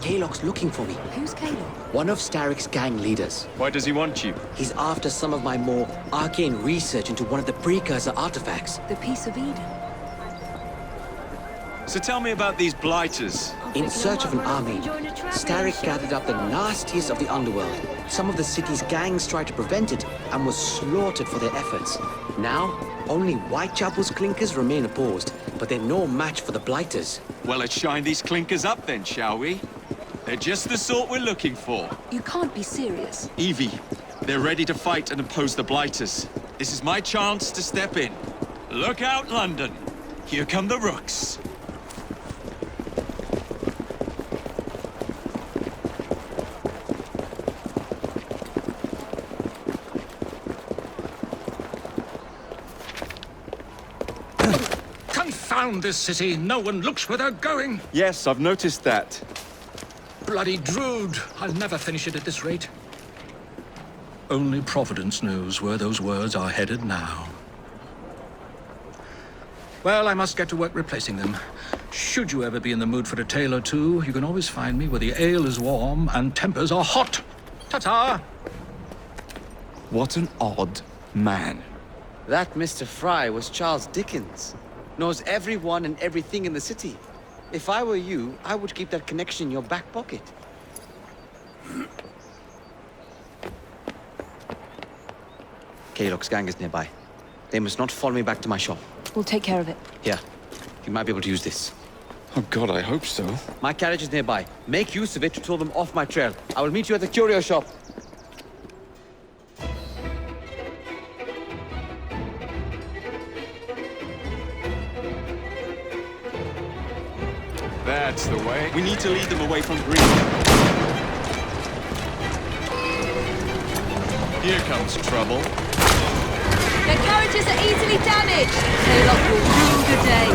Kalok's looking for me. Who's Kalok? One of Starrick's gang leaders. Why does he want you? He's after some of my more arcane research into one of the precursor artifacts. The Piece of Eden. So tell me about these blighters. In search of an army, Starrick gathered up the nastiest of the underworld. Some of the city's gangs tried to prevent it and was slaughtered for their efforts. Now, only Whitechapel's clinkers remain opposed, but they're no match for the blighters. Well, let's shine these clinkers up then, shall we? They're just the sort we're looking for. You can't be serious. Evie, they're ready to fight and oppose the blighters. This is my chance to step in. Look out, London. Here come the rooks. Confound this city! No one looks where they're going! Yes, I've noticed that. Bloody Drood! I'll never finish it at this rate. Only Providence knows where those words are headed now. Well, I must get to work replacing them. Should you ever be in the mood for a tale or two, you can always find me where the ale is warm and tempers are hot. Ta-ta! What an odd man. That Mr. Fry was Charles Dickens. Knows everyone and everything in the city. If I were you, I would keep that connection in your back pocket. Kalok's gang is nearby. They must not follow me back to my shop. We'll take care of it. Here, you might be able to use this. Oh God, I hope so. My carriage is nearby. Make use of it to throw them off my trail. I will meet you at the curio shop. That's the way. We need to lead them away from Green. Here comes trouble. Their carriages are easily damaged. Kalok will rue the day.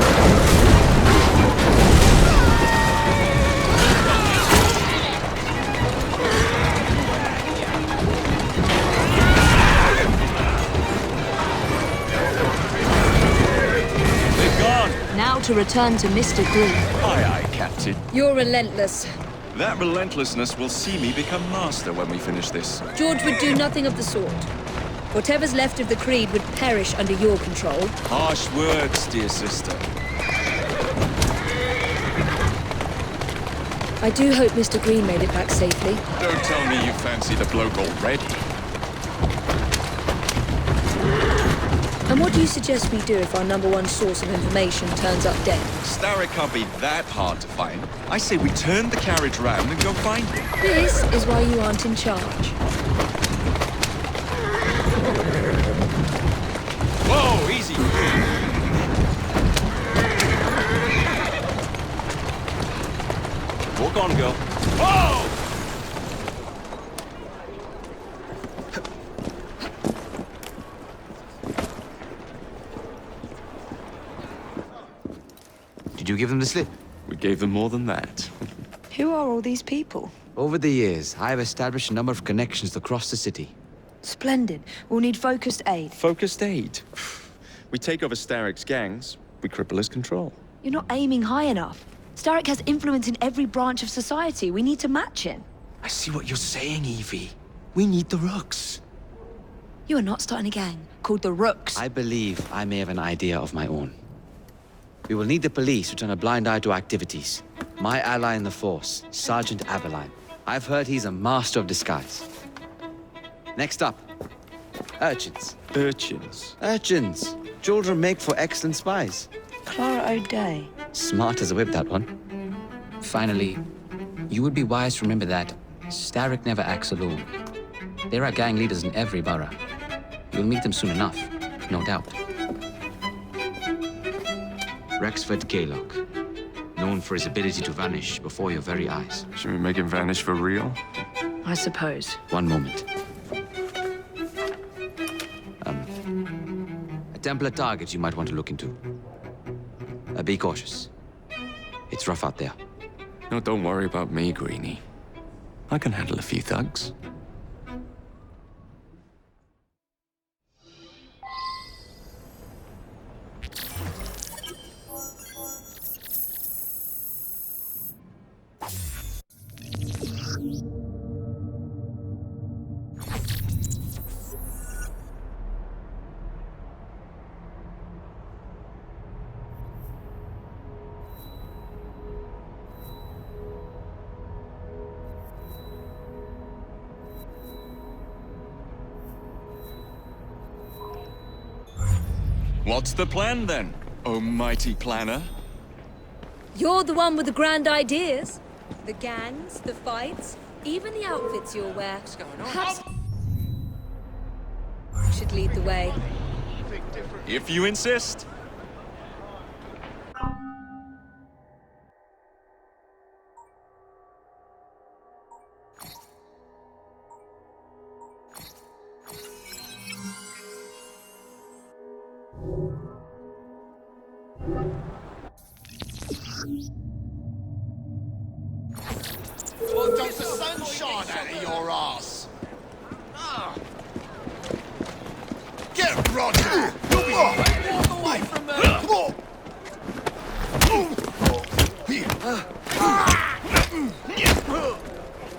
Now to return to Mr. Green. Aye, aye, Captain. You're relentless. That relentlessness will see me become master when we finish this. George would do nothing of the sort. Whatever's left of the Creed would perish under your control. Harsh words, dear sister. I do hope Mr. Green made it back safely. Don't tell me you fancy the bloke already. And what do you suggest we do if our #1 source of information turns up dead? Starrick can't be that hard to find. I say we turn the carriage round and go find him. This is why you aren't in charge. Whoa, easy. Walk on, girl. Whoa! Did you give them the slip? We gave them more than that. Who are all these people? Over the years, I have established a number of connections across the city. Splendid. We'll need focused aid. Focused aid. We take over Starrick's gangs, we cripple his control. You're not aiming high enough. Starrick has influence in every branch of society. We need to match him. I see what you're saying, Evie. We need the rooks. You are not starting a gang called the Rooks. I believe I may have an idea of my own. We will need the police to turn a blind eye to activities. My ally in the force, Sergeant Aberline. I've heard he's a master of disguise. Next up, urchins. Urchins. Urchins. Children make for excellent spies. Clara O'Day. Smart as a whip, that one. Finally, you would be wise to remember that Starrick never acts alone. There are gang leaders in every borough. You'll meet them soon enough, no doubt. Rexford Kalok, known for his ability to vanish before your very eyes. Should we make him vanish for real? I suppose. One moment. A Templar target you might want to look into. Be cautious. It's rough out there. No, don't worry about me, Greenie. I can handle a few thugs. What's the plan then, oh mighty planner? You're the one with the grand ideas. The gangs, the fights, even the outfits you'll wear. Perhaps should lead the way. If you insist. Well, don't the sun shine out of your ass? Get Roger! You'll be away from me!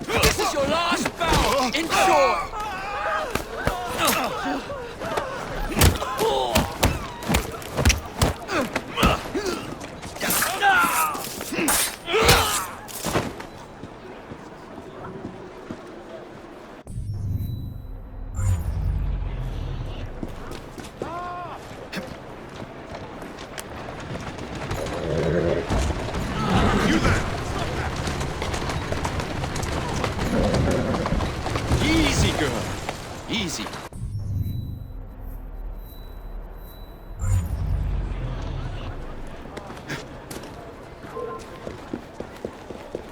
This is your last bout! Enjoy! Easy, girl. Easy.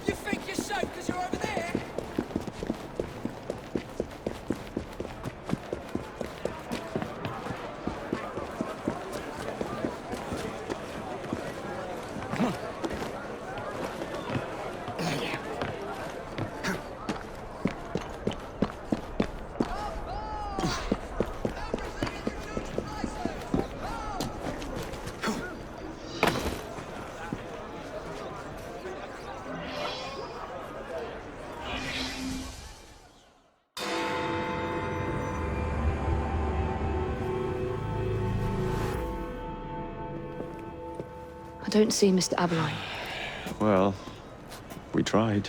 You think you're safe because you're over there? I don't see Mr. Aberline. Well, we tried.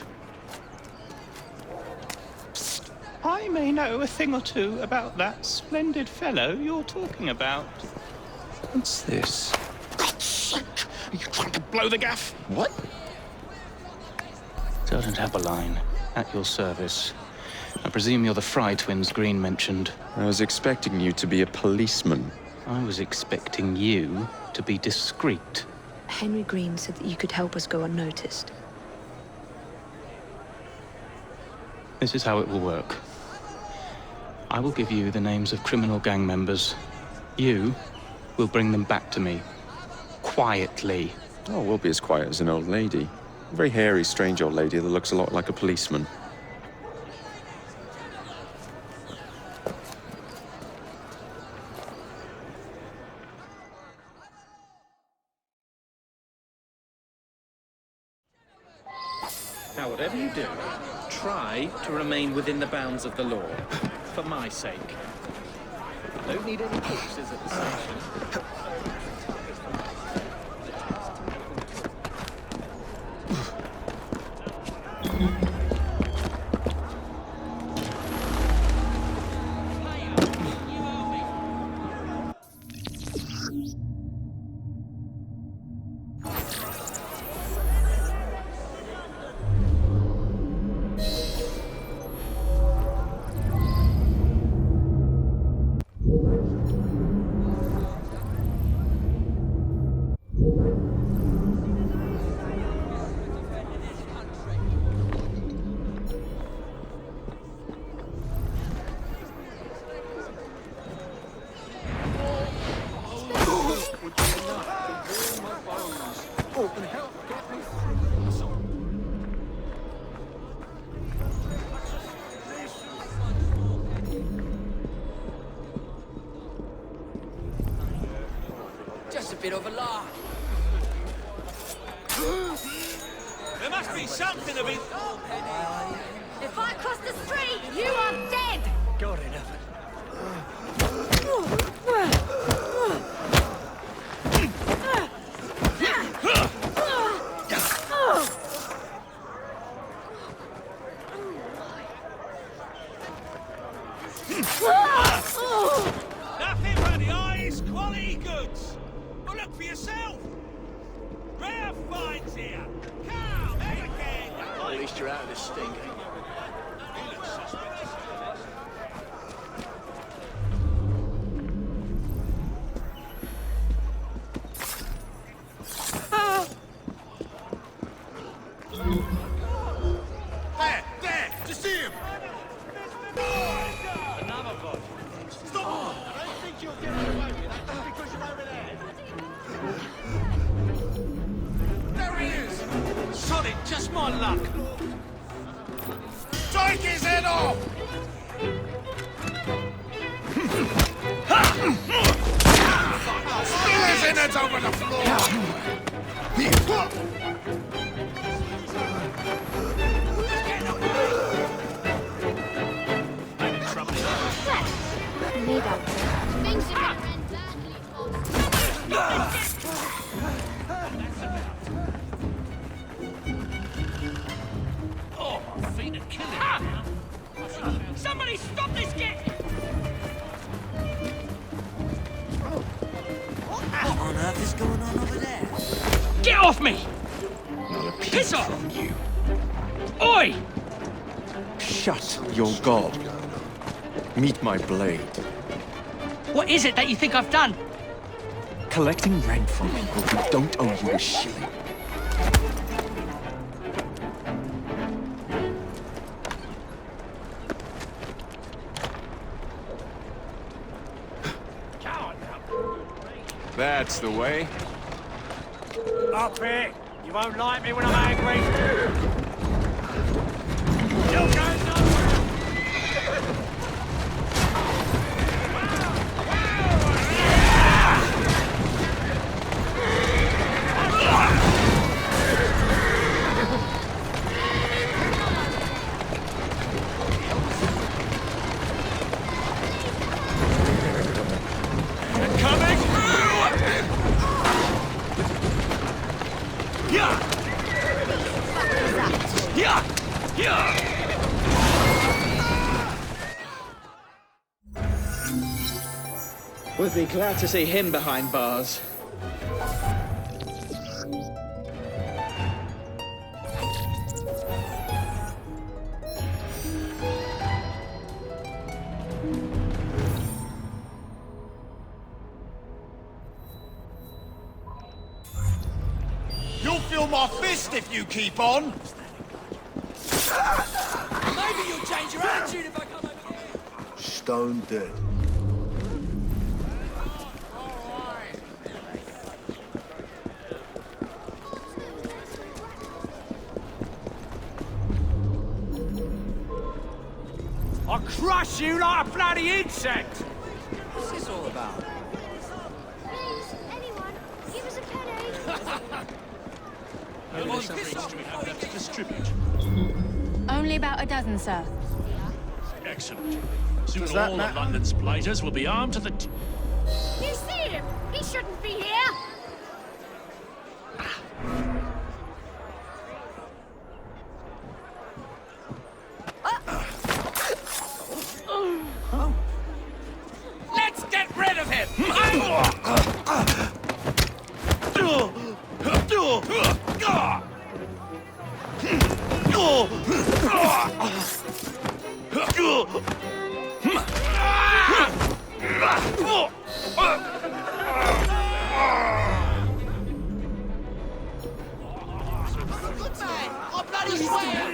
I may know a thing or two about that splendid fellow you're talking about. What's this? God's sake! Are you trying to blow the gaff? What? Sergeant Aberline, at your service. I presume you're the Fry twins Green mentioned. I was expecting you to be a policeman. I was expecting you to be discreet. Henry Green said that you could help us go unnoticed. This is how it will work. I will give you the names of criminal gang members. You will bring them back to me. Quietly. Oh, we'll be as quiet as an old lady. A very hairy, strange old lady that looks a lot like a policeman. Now, whatever you do, try to remain within the bounds of the law, for my sake. I don't need any corpses at the station. Just a bit of a laugh. There must be something of it. If I cross the street, you are dead! God in heaven. Nothing but the eyes, quality goods. yourself! Rare finds here! Come, again! Well, at least you're out of this stink, ain't you? There! Do you see him? Another body. Stop! I don't think you'll get away with that just because you're over there. There he is! Sod it, just my luck. Take his head off! Spill his innards over the floor! Things are going badly. Oh, my feet are killing me now. Somebody stop this kid! What on earth is going on over there? Get off me! Piss off! Oi! Shut your gob. Meet my blade. What is it that you think I've done? Collecting rent from people who don't owe you a shilling. That's the way. Up it! You won't like me when I'm angry. You'll go nowhere! We'll be glad to see him behind bars. You'll feel my fist if you keep on! Maybe you'll change your attitude if I come over here. Stone dead. I'll crush you like a bloody insect! What's this all about? Please, anyone, give us a penny. Only about a dozen, sir. Excellent. Soon all of London's blighters will be armed to the You see him? He shouldn't be here. Let's get rid of him! I bloody swear!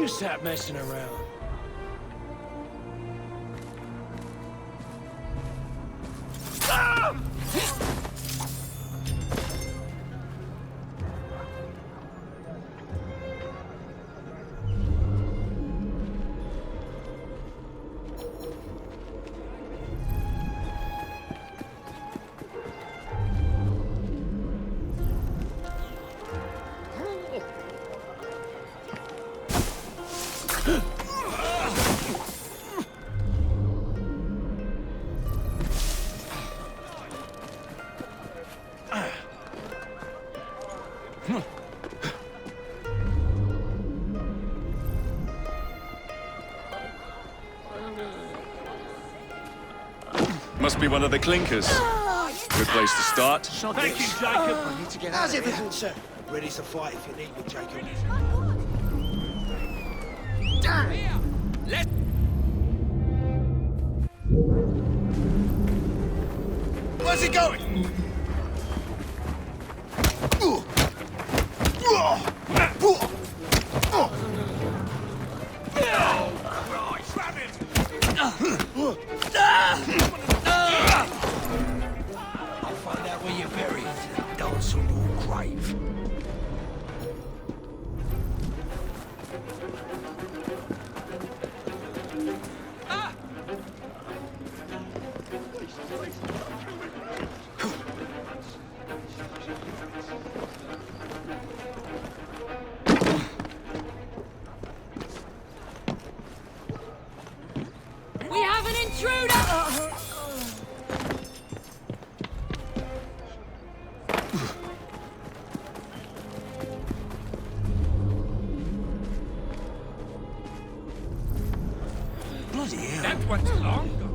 You sat messing around. Must be one of the clinkers. Good place to start. Thank you, Jacob. I need to get How's out of here. everything, sir? Ready to fight if you need me, Jacob. Where's he going? I'll find out where you're buried and dance on your grave. We have an intruder! Bloody hell. That one's long gone.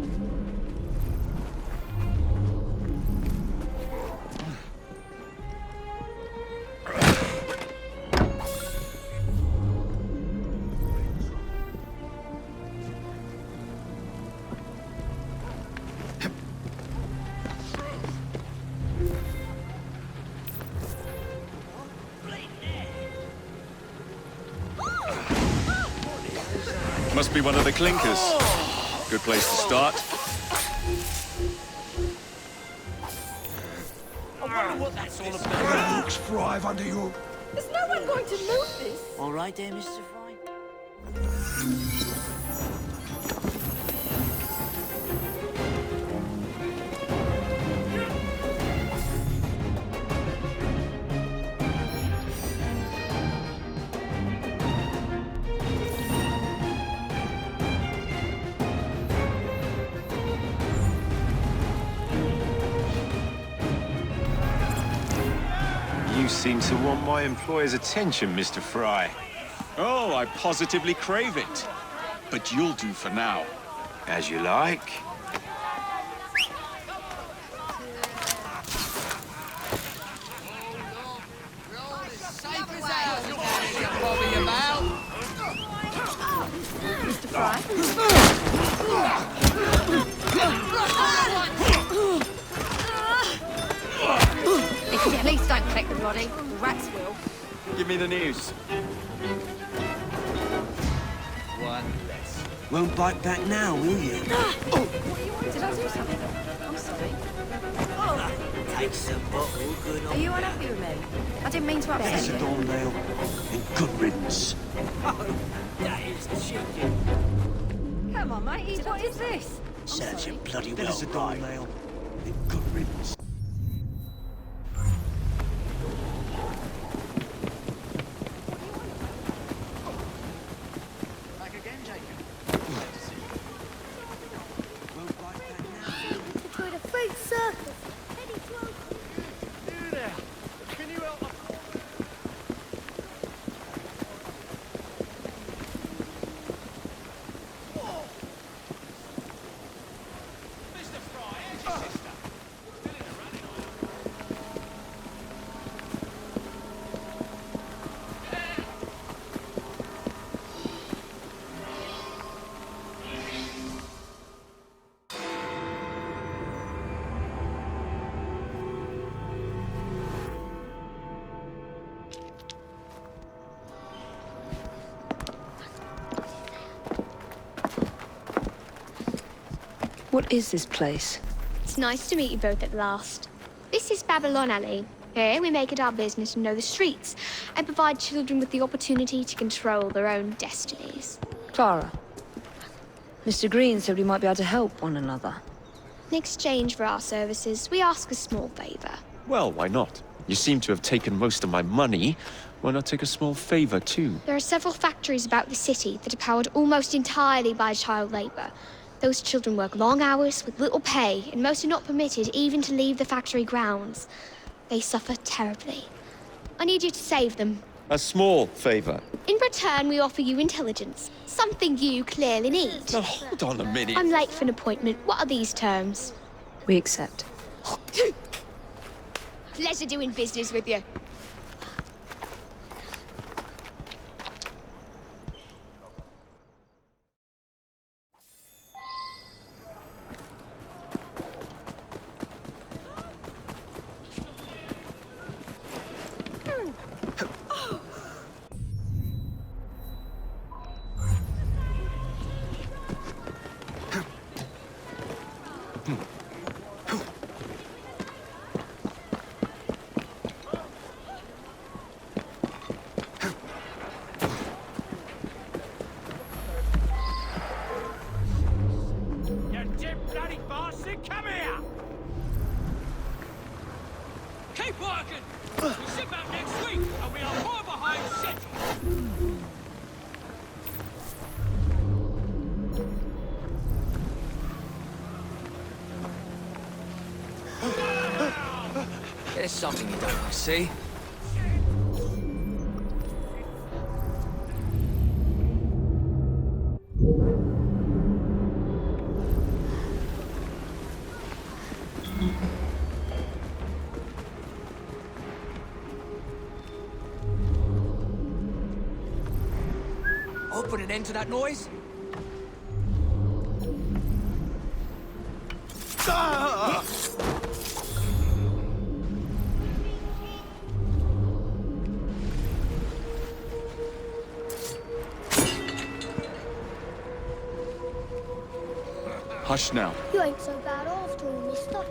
Must be one of the clinkers. Good place to start. I wonder what that's all about. Looks thrive under you. Is no one going to move this? All right there, Mr. Fry? You seem to want my employer's attention, Mr. Fry. Oh, I positively crave it. But you'll do for now. As you like. Mr. Fry? If you at least don't collect the body, the rats will. Give me the news. One less. Won't bite back now, will you? Did I do something? I'm sorry. Take some bottle, good Are you unhappy with me? I didn't mean to upset Better you. Dorndale and good riddance. Oh, that is chicken. Come on, matey. What is this? Serves you bloody well, Better Dorndale and good riddance. Between a fruit circle. You there? Can you help? Mr. Fry, how's your sister? Still in the What is this place? It's nice to meet you both at last. This is Babylon Alley. Here we make it our business to know the streets and provide children with the opportunity to control their own destinies. Clara. Mr. Green said we might be able to help one another. In exchange for our services, we ask a small favor. Well, why not? You seem to have taken most of my money. Why not take a small favor, too? There are several factories about the city that are powered almost entirely by child labor. Those children work long hours with little pay, and most are not permitted even to leave the factory grounds. They suffer terribly. I need you to save them. A small favor. In return, we offer you intelligence, something you clearly need. Now, hold on a minute. I'm late for an appointment. What are these terms? We accept. Pleasure doing business with you. Keep working! We ship out next week, and we are far behind schedule. There's something you don't see. I'll put an end to that noise. Hush now. You ain't so bad after all, mister.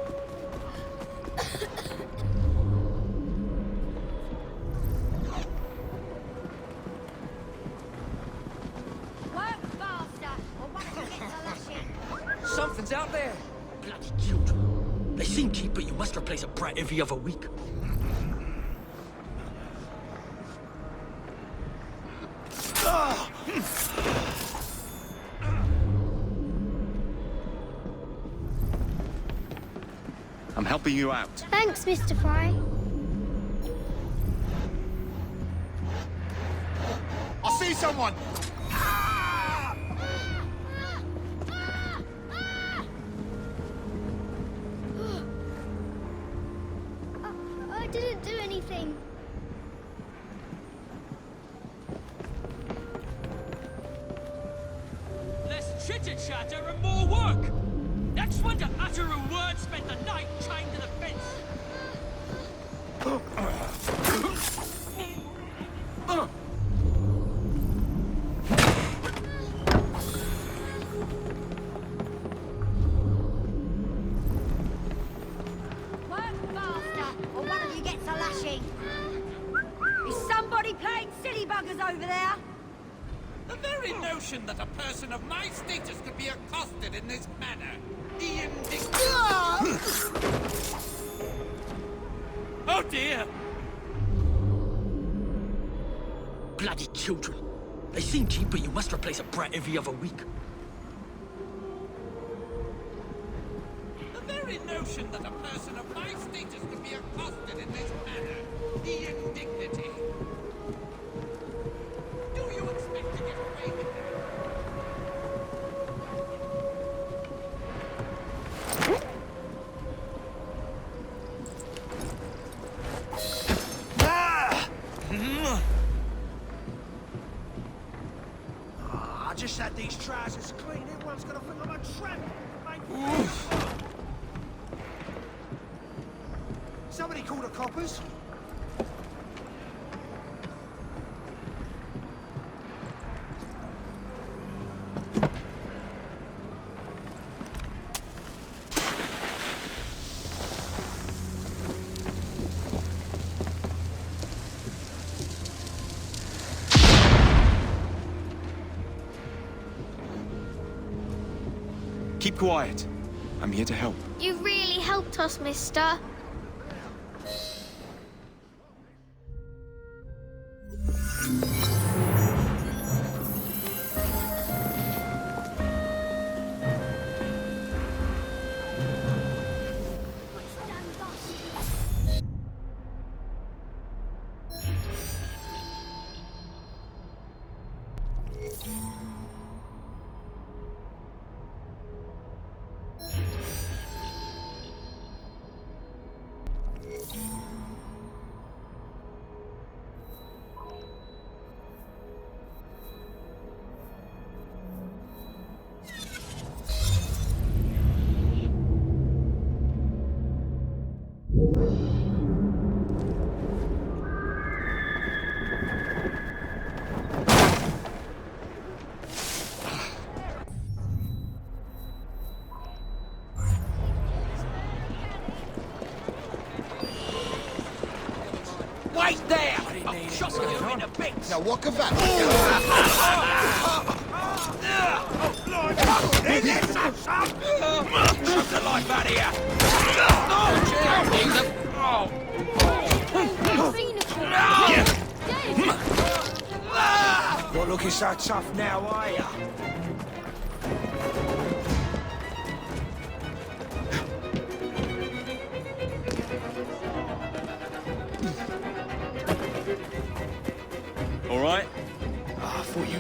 Something's out there. Bloody children. They seem cheap, but you must replace a brat every other week. I'm helping you out. Thanks, Mr. Fry. I see someone! I didn't do anything. Less chitter-chatter and more work! Next one to utter a word spent the night chained to the fence. Work faster, or one of you gets a lashing. Is somebody playing silly buggers over there? The very notion that a person of my status could be accosted in this manner. Oh dear! Bloody children. They seem cheap, but you must replace a brat every other week. The very notion that a person of my status could be accosted in this manner. The indignity. Do you expect to get away with that? I just had these trousers clean. Everyone's gonna think I'm a tramp. Somebody call the coppers. Keep quiet. I'm here to help. You really helped us, mister. Wait there! I'll shot you in a bit! Now what of that? Shoot the life out of here! Not looking so tough now, are ya? All right? I thought you...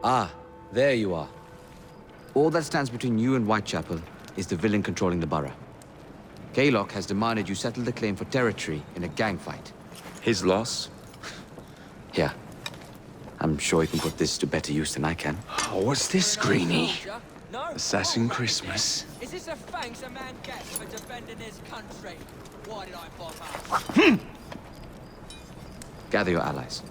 Ah, there you are. All that stands between you and Whitechapel is the villain controlling the borough. Kaylock has demanded you settle the claim for territory in a gang fight. His loss? Yeah. I'm sure he can put this to better use than I can. Oh, what's this, Greenie? No? Assassin Christmas. Is this a thanks a man gets for defending his country? Why did I bother? Gather your allies.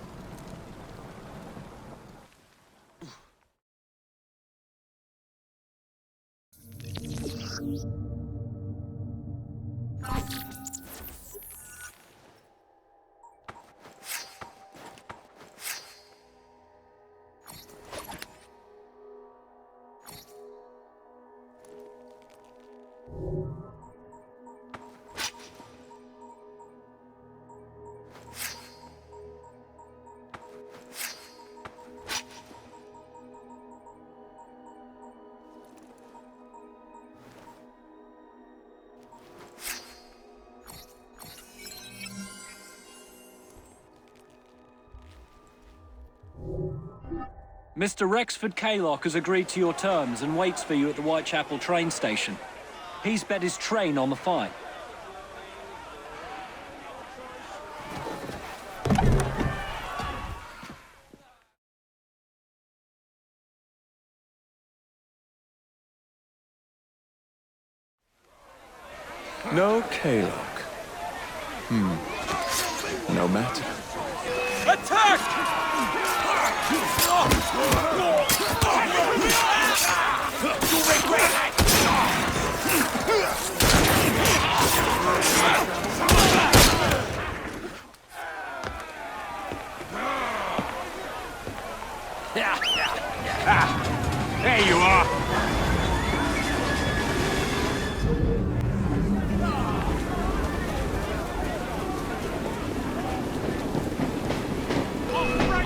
Mr. Rexford Kaylock has agreed to your terms and waits for you at the Whitechapel train station. He's bet his train on the fight. No Kaylock. No matter. Attack! There you are!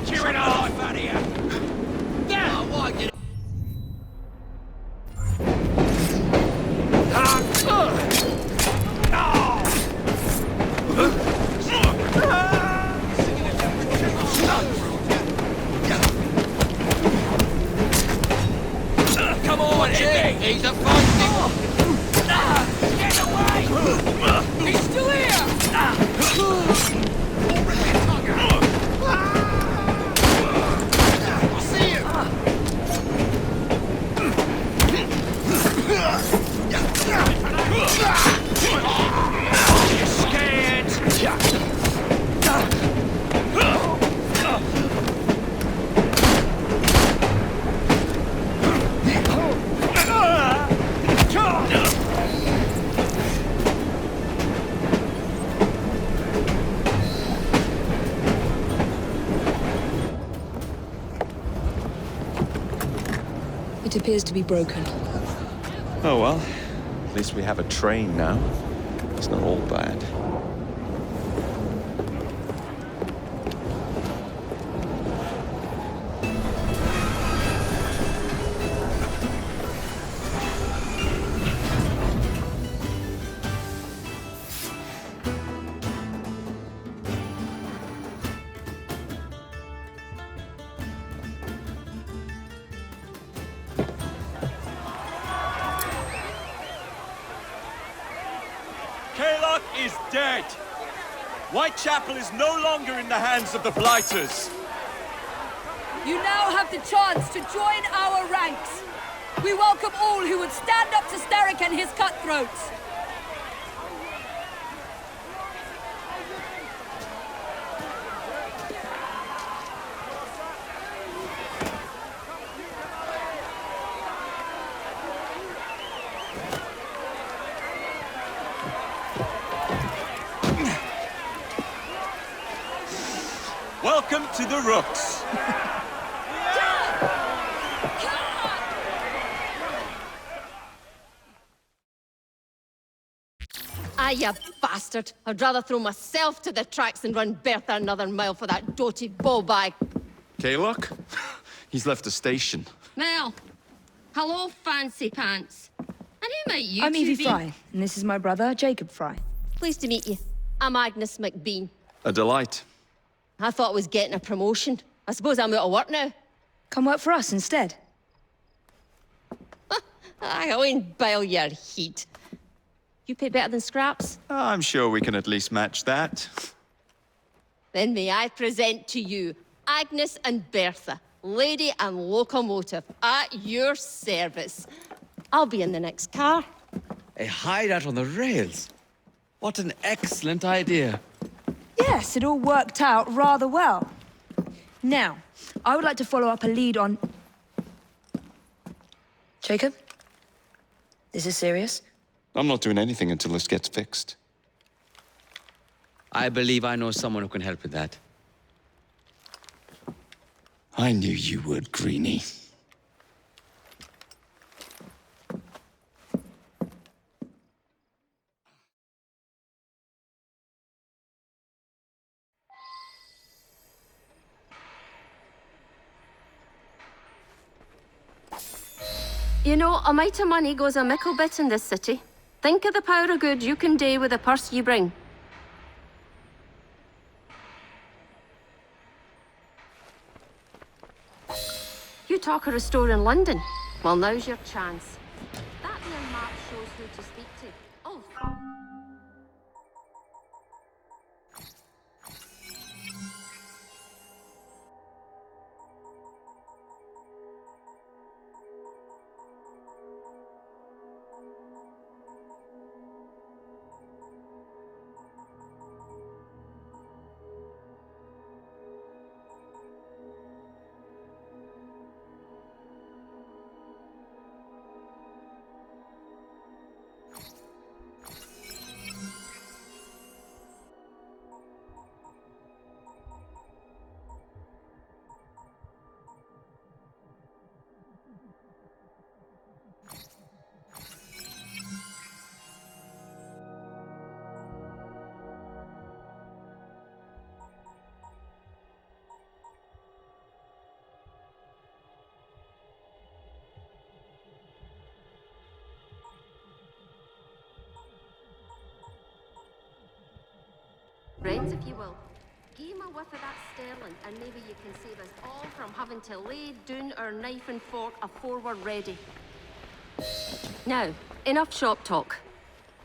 You in a life out of here! Yeah! Why get it? Come on, Jay! He's a fighting! Get away! He's still here! It appears to be broken. Oh well, at least we have a train now. It's not all bad. Kaylock is dead! Whitechapel is no longer in the hands of the Blighters! You now have the chance to join our ranks. We welcome all who would stand up to Starrick and his cutthroats. Welcome to the Rooks! Ah, you bastard! I'd rather throw myself to the tracks than run Bertha another mile for that doted ball-bag. Kaylock? He's left the station. Mel! Hello, fancy pants. And who might you I'm two Evie be? Fry, and this is my brother, Jacob Fry. Pleased to meet you. I'm Agnes McBean. A delight. I thought I was getting a promotion. I suppose I'm out of work now. Come work for us instead. I won't bile your heat. You pay better than scraps? I'm sure we can at least match that. Then may I present to you Agnes and Bertha, lady and locomotive, at your service. I'll be in the next car. A hideout on the rails. What an excellent idea. Yes, it all worked out rather well. Now, I would like to follow up a lead on... Jacob? This is serious? I'm not doing anything until this gets fixed. I believe I know someone who can help with that. I knew you would, Greenie. You know, a mite of money goes a mickle bit in this city. Think of the power of good you can do with the purse you bring. You talk of a store in London. Well, now's your chance. That there map shows who to speak to. Oh. Friends, if you will. Give him a whiff of that sterling, and maybe you can save us all from having to lay down our knife and fork afore we're ready. Now, enough shop talk.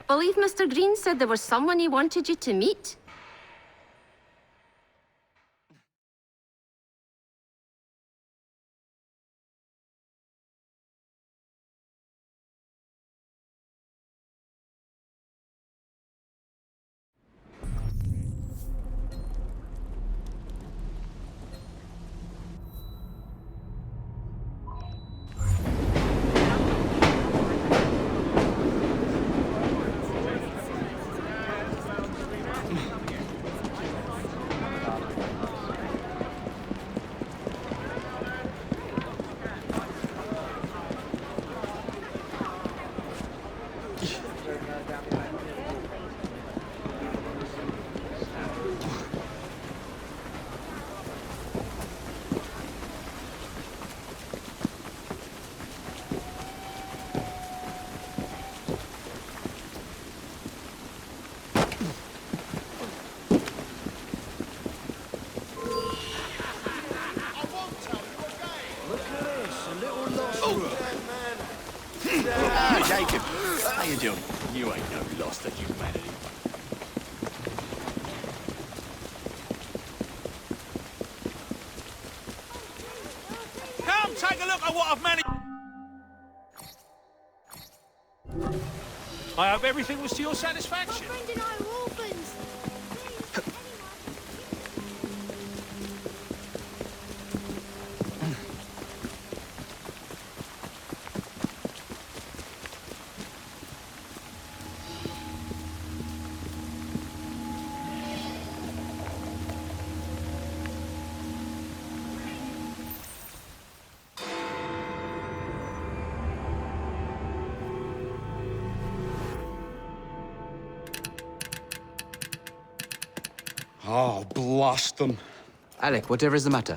Believe Mr. Green said there was someone he wanted you to meet? little lost rook. Jacob, how you doing? You ain't no loss to humanity. Come, take a look at what I've managed. I hope everything was to your satisfaction. Friend and I are orphans. Oh, blast them. Alec, whatever is the matter?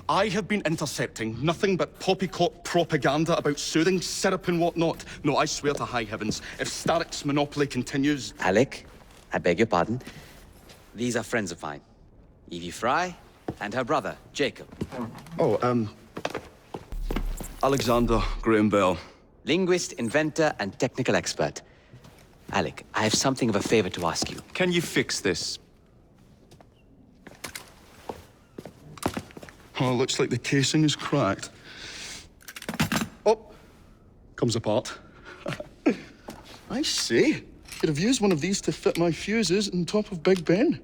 I have been intercepting nothing but poppycock propaganda about soothing syrup and whatnot. No, I swear to high heavens, if Starrick's monopoly continues... Alec, I beg your pardon. These are friends of mine. Evie Fry and her brother, Jacob. Oh, Alexander Graham Bell. Linguist, inventor, and technical expert. Alec, I have something of a favor to ask you. Can you fix this? Oh, looks like the casing is cracked. Oh, comes apart. I see. Could have used one of these to fit my fuses on top of Big Ben.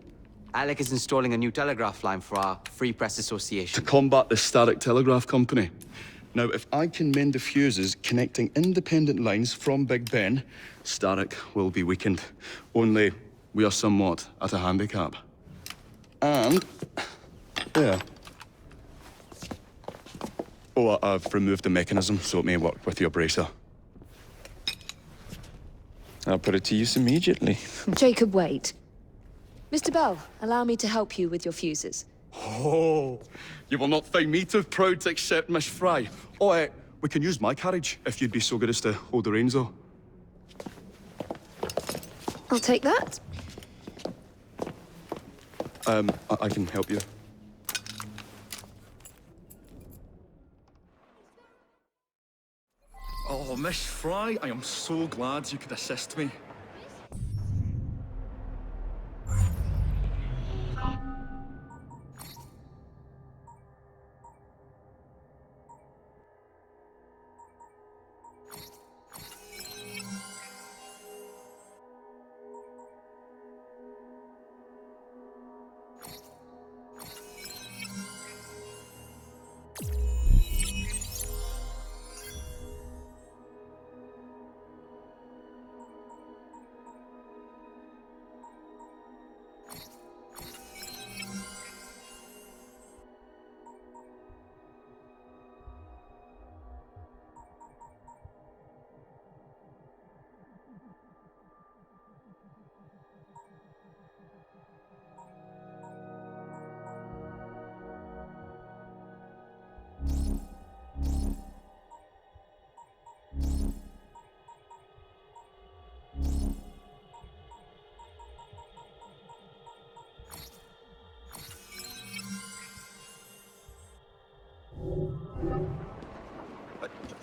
Alec is installing a new telegraph line for our Free Press To Association. combat the Starrick Telegraph Company. Now, if I can mend the fuses connecting independent lines from Big Ben, Starrick will be weakened. Only we are somewhat at a handicap. And... yeah. Oh, I've removed the mechanism so it may work with your bracer. I'll put it to use immediately. Jacob, wait. Mr. Bell, allow me to help you with your fuses. Oh, you will not find me too proud to accept Miss Fry. Oh, we can use my carriage, if you'd be so good as to hold the reins, though. I'll take that. I can help you. Oh, Miss Fry, I am so glad you could assist me.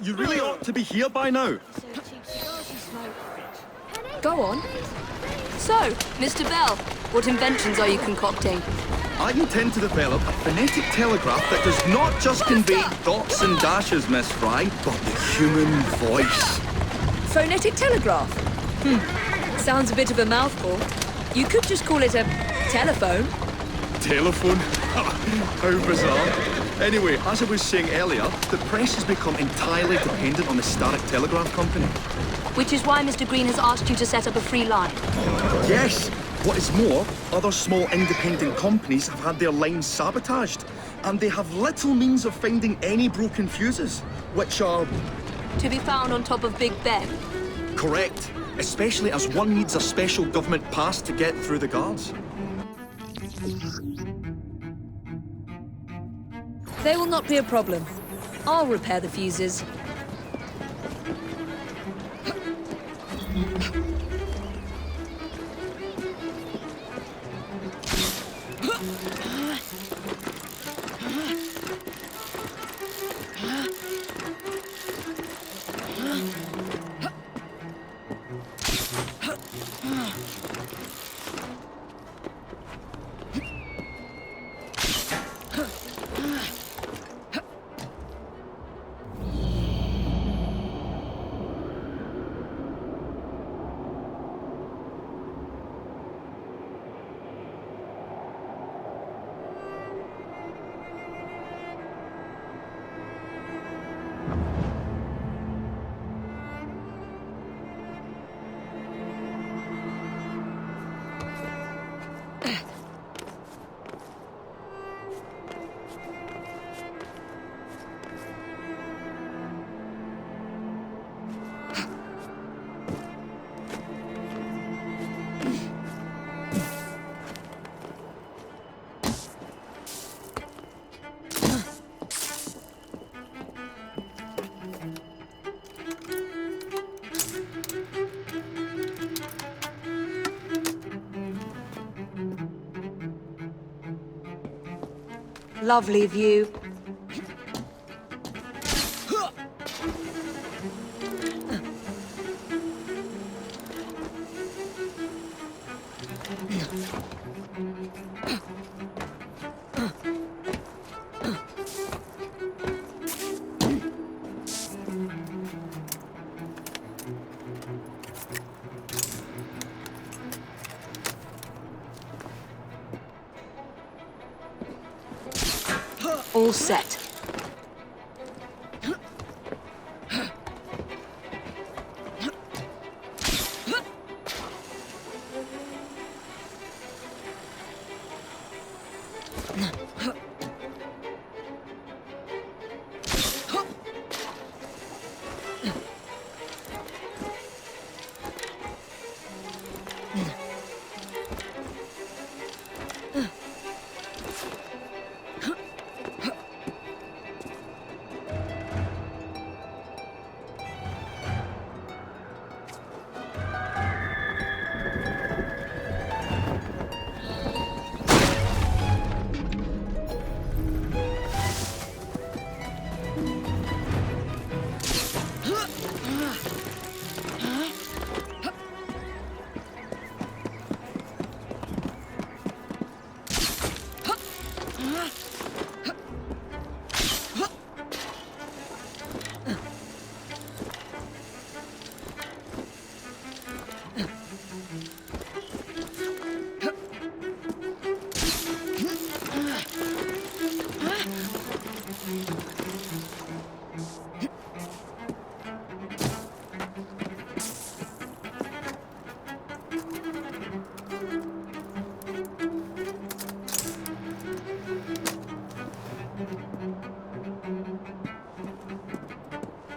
You really ought to be here by now. Go on. So, Mr. Bell, what inventions are you concocting? I intend to develop a phonetic telegraph that does not just convey dots and dashes, Miss Fry, but the human voice. Phonetic telegraph? Sounds a bit of a mouthful. You could just call it a telephone. Telephone? How bizarre. Anyway, as I was saying earlier, the press has become entirely dependent on the Starrick Telegraph Company. Which is why Mr. Green has asked you to set up a free line. Yes! What is more, other small independent companies have had their lines sabotaged, and they have little means of finding any broken fuses, which are... To be found on top of Big Ben. Correct, especially as one needs a special government pass to get through the guards. They will not be a problem. I'll repair the fuses. lovely view. All set.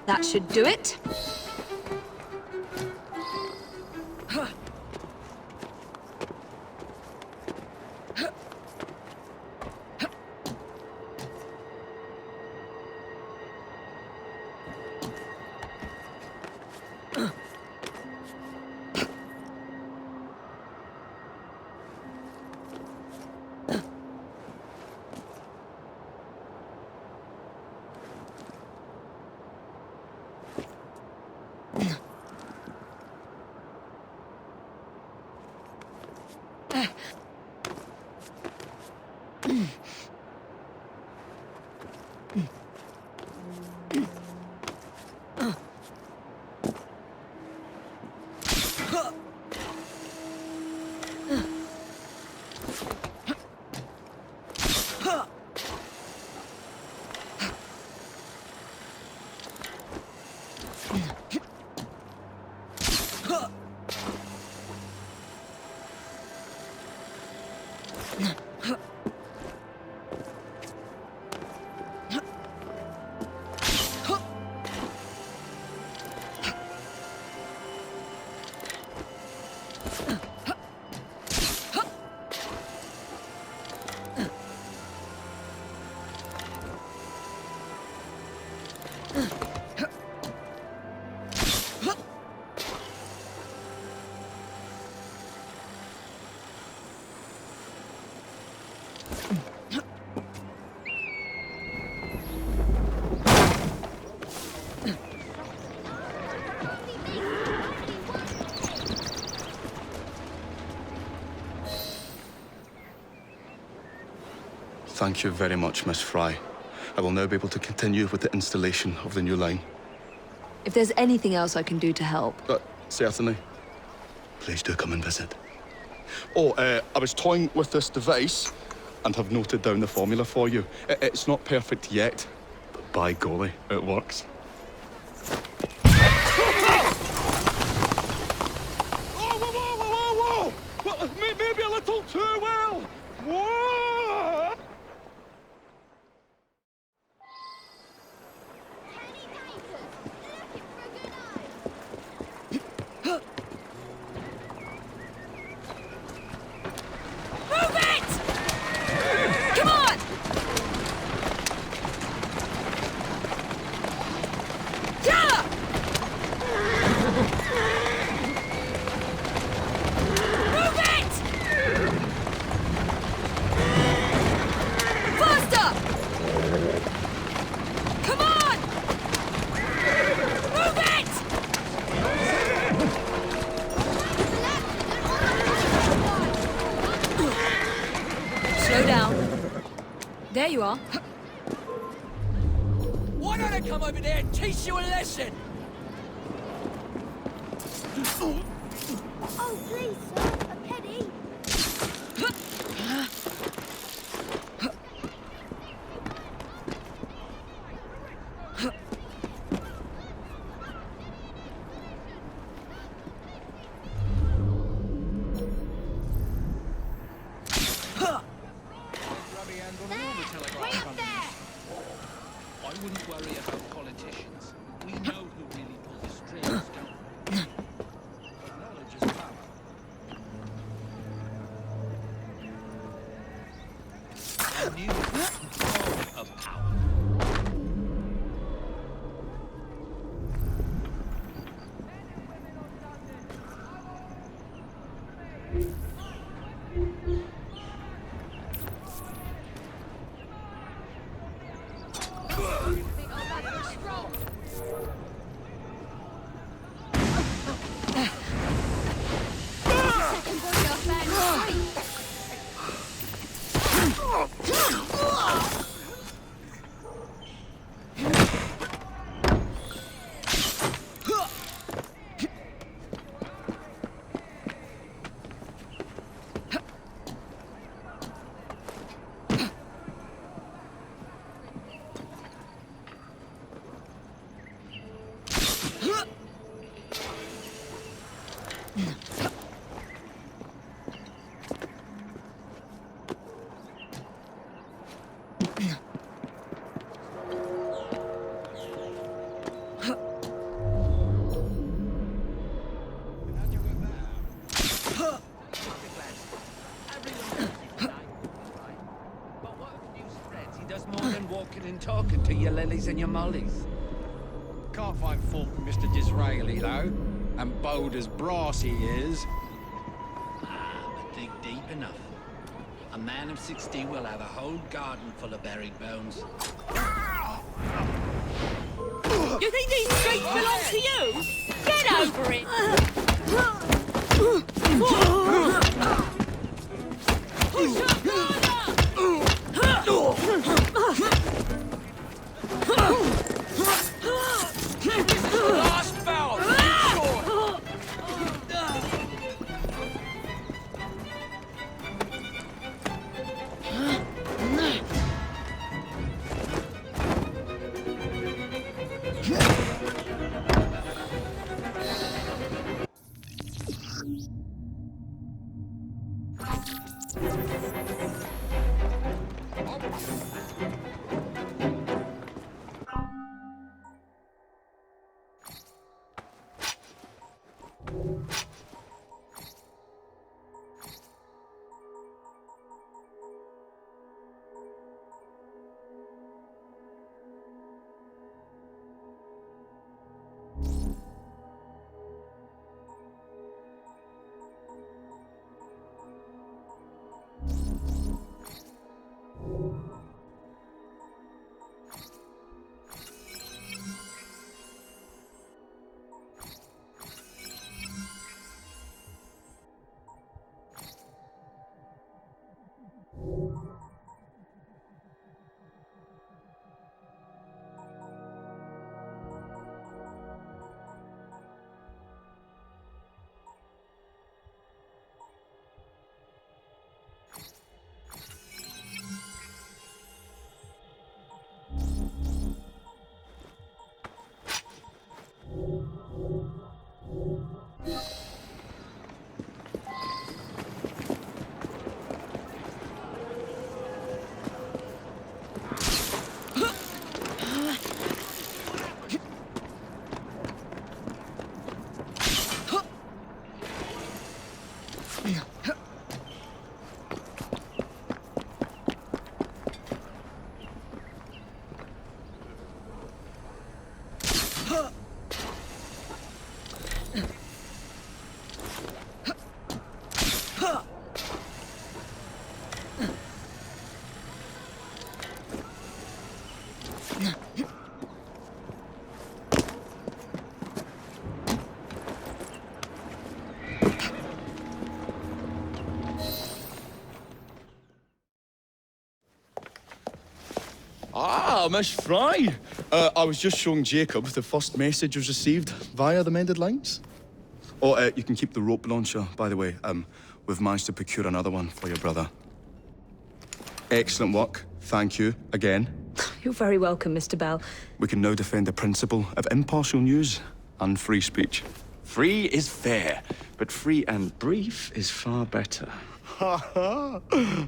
That should do it. Thank you very much, Miss Fry. I will now be able to continue with the installation of the new line. If there's anything else I can do to help... Certainly. Please do come and visit. Oh, I was toying with this device and have noted down the formula for you. It's not perfect yet, but by golly, it works. Whoa! Maybe a little too well! Whoa! you are. Why don't I come over there and teach you a lesson? Oh, please, sir. A penny. I wouldn't worry about politicians. We know who really pulled the strings, don't we? But knowledge is power. A new form of power. Talking to your lilies and your mollies. Can't find fault with Mr. Disraeli, though. And bold as brass he is. But dig deep enough. A man of 60 will have a whole garden full of buried bones. You think these streets belong to you? Get over it! Push up, Last bout! Ah, Miss Fry. I was just showing Jacob the first message was received via the mended lines. Oh, you can keep the rope launcher, by the way. We've managed to procure another one for your brother. Excellent work. Thank you again. You're very welcome, Mr. Bell. We can now defend the principle of impartial news and free speech. Free is fair, but free and brief is far better. Ha ha!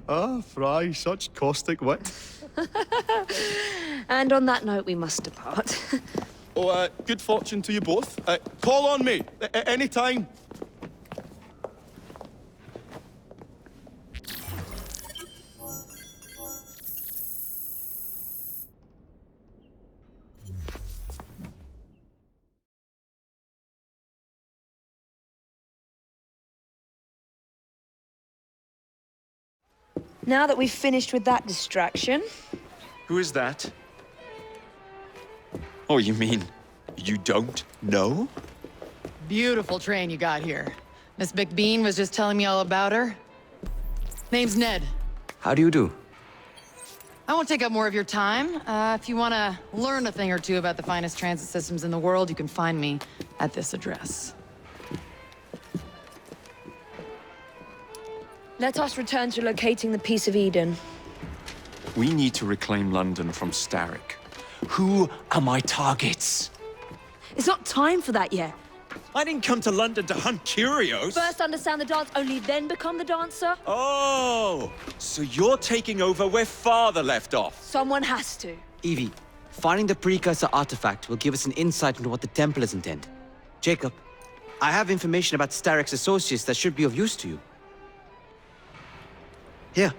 Ah, Fry, such caustic wit. And on that note, we must depart. Oh, good fortune to you both. Call on me, anytime. Now that we've finished with that distraction... Who is that? Oh, you mean you don't know? Beautiful train you got here. Miss McBean was just telling me all about her. Name's Ned. How do you do? I won't take up more of your time. If you want to learn a thing or two about the finest transit systems in the world, you can find me at this address. Let us return to locating the Piece of Eden. We need to reclaim London from Starrick. Who are my targets? It's not time for that yet. I didn't come to London to hunt curios. First understand the dance, only then become the dancer. Oh, so you're taking over where Father left off. Someone has to. Evie, finding the precursor artifact will give us an insight into what the Templars intend. Jacob, I have information about Starrick's associates that should be of use to you. Here.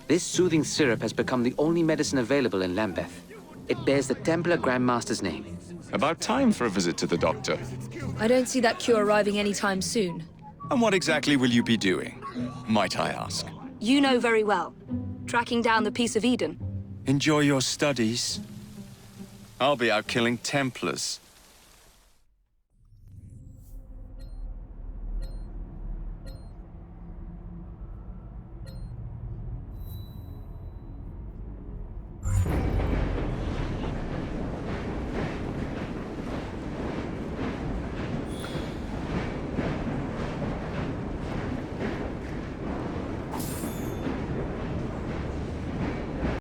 This soothing syrup has become the only medicine available in Lambeth. It bears the Templar Grandmaster's name. About time for a visit to the doctor. I don't see that cure arriving anytime soon. And what exactly will you be doing, might I ask? You know very well. Tracking down the Piece of Eden. Enjoy your studies. I'll be out killing Templars.